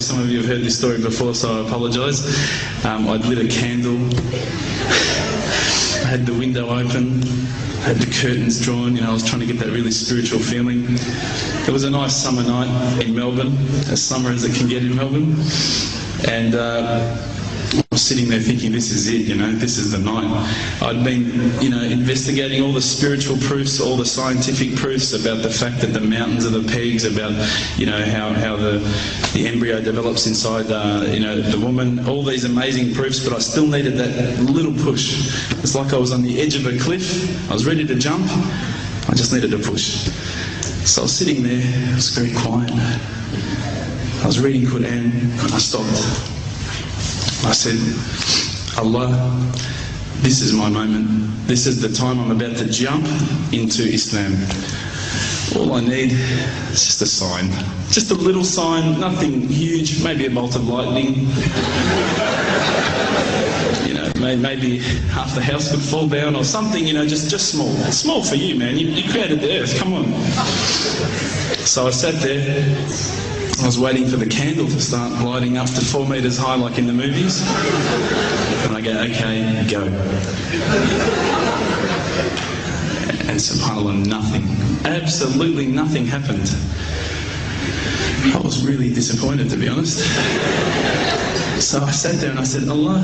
some of you have heard this story before, so I apologise. I'd lit a candle, I had the window open, I had the curtains drawn, I was trying to get that really spiritual feeling. It was a nice summer night in Melbourne, as summer as it can get in Melbourne, and I was sitting there thinking, this is it, this is the night. I'd been, investigating all the spiritual proofs, all the scientific proofs about the fact that the mountains are the pegs, about, how the embryo develops inside, the woman, all these amazing proofs, but I still needed that little push. It's like I was on the edge of a cliff, I was ready to jump, I just needed a push. So I was sitting there, it was very quiet. I was reading Quran, and I stopped. I said, Allah, this is my moment. This is the time I'm about to jump into Islam. All I need is just a sign. Just a little sign, nothing huge, maybe a bolt of lightning. Maybe half the house could fall down or something, just small. It's small for you, man. You created the earth, come on. So I sat there. I was waiting for the candle to start lighting up to 4 metres high like in the movies. And I go, okay, go. And subhanAllah, nothing. Absolutely nothing happened. I was really disappointed, to be honest. So I sat there and I said, Allah,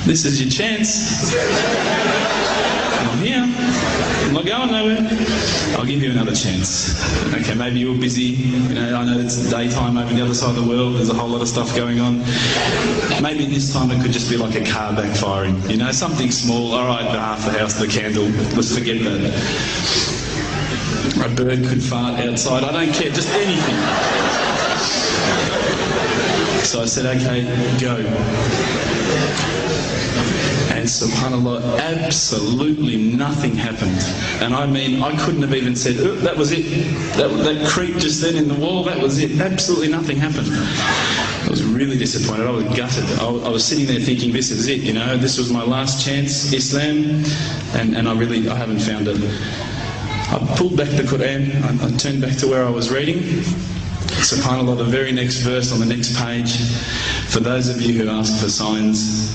this is your chance. I'm here. I'm not going nowhere. I'll give you another chance. Okay, maybe you're busy. I know it's daytime over the other side of the world. There's a whole lot of stuff going on. Maybe this time it could just be like a car backfiring. Something small. All right, half the house, the candle. Let's forget that. A bird could fart outside. I don't care. Just anything. So I said, okay, go. And subhanAllah, absolutely nothing happened. And I mean, I couldn't have even said, oh, that was it. That creep just then in the wall, that was it. Absolutely nothing happened. I was really disappointed. I was gutted. I was sitting there thinking, this is it, this was my last chance, Islam, and I haven't found it. I pulled back the Quran, I turned back to where I was reading. SubhanAllah, the very next verse on the next page, for those of you who ask for signs,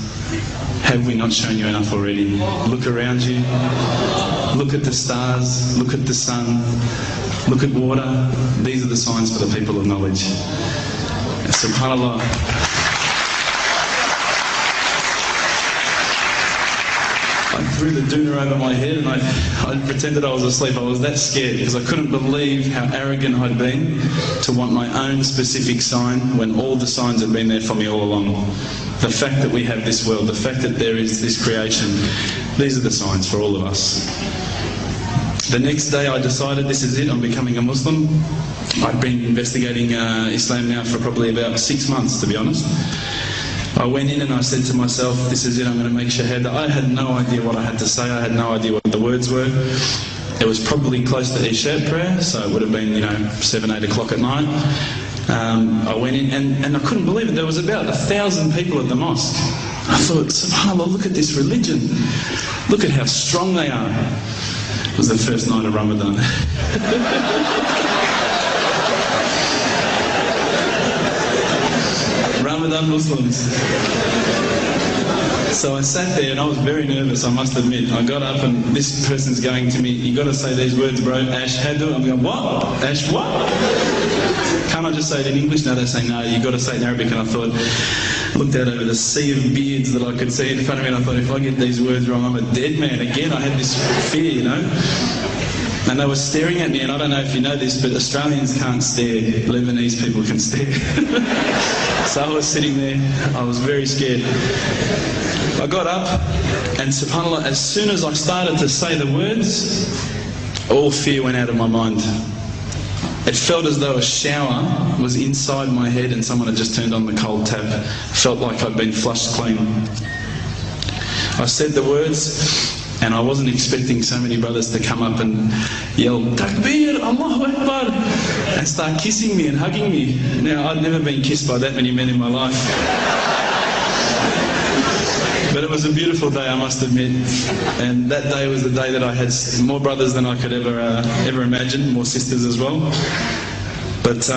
have we not shown you enough already? Look around you, look at the stars, look at the sun, look at water. These are the signs for the people of knowledge. And SubhanAllah, I threw the doona over my head and I pretended I was asleep. I was that scared because I couldn't believe how arrogant I'd been to want my own specific sign when all the signs had been there for me all along. The fact that we have this world, the fact that there is this creation, these are the signs for all of us. The next day I decided this is it, I'm becoming a Muslim. I'd been investigating Islam now for probably about 6 months, to be honest. I went in and I said to myself, this is it, I'm going to make shahada. I had no idea what I had to say, I had no idea what the words were. It was probably close to Isha prayer, so it would have been, 7, 8 o'clock at night. I went in and I couldn't believe it, there was about 1,000 people at the mosque. I thought, subhanAllah, look at this religion. Look at how strong they are. It was the first night of Ramadan. Ramadan Muslims. So I sat there and I was very nervous, I must admit. I got up and this person's going to me, you got to say these words, bro, Ashhadu. I'm going, what? Ash what? Can't I just say it in English? No, they say, no, you got to say it in Arabic. And I thought, looked out over the sea of beards that I could see in front of me and I thought, if I get these words wrong, I'm a dead man again. I had this fear, And they were staring at me, and I don't know if you know this, but Australians can't stare. Lebanese people can stare. So I was sitting there, I was very scared. I got up, and subhanAllah, as soon as I started to say the words, all fear went out of my mind. It felt as though a shower was inside my head and someone had just turned on the cold tap. Felt like I'd been flushed clean. I said the words, and I wasn't expecting so many brothers to come up and yell, Takbir, Allahu Akbar, and start kissing me and hugging me. Now, I'd never been kissed by that many men in my life. But it was a beautiful day, I must admit. And that day was the day that I had more brothers than I could ever imagine, more sisters as well. But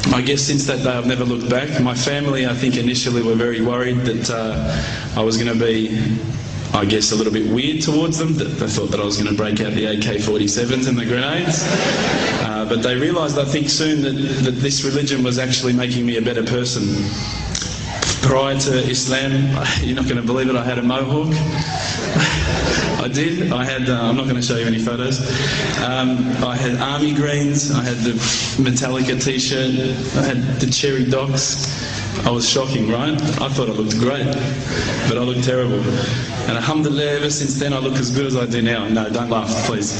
I guess since that day I've never looked back. My family, I think, initially were very worried that I was going to be, I guess, a little bit weird towards them. That they thought that I was going to break out the AK-47s and the grenades. But they realised, I think, soon that this religion was actually making me a better person. Prior to Islam, you're not going to believe it, I had a mohawk. I did. I had, I'm not going to show you any photos. I had army greens, I had the Metallica t-shirt, I had the cherry docks. I was shocking, right? I thought I looked great, but I looked terrible. And alhamdulillah, ever since then I look as good as I do now. No, don't laugh, please.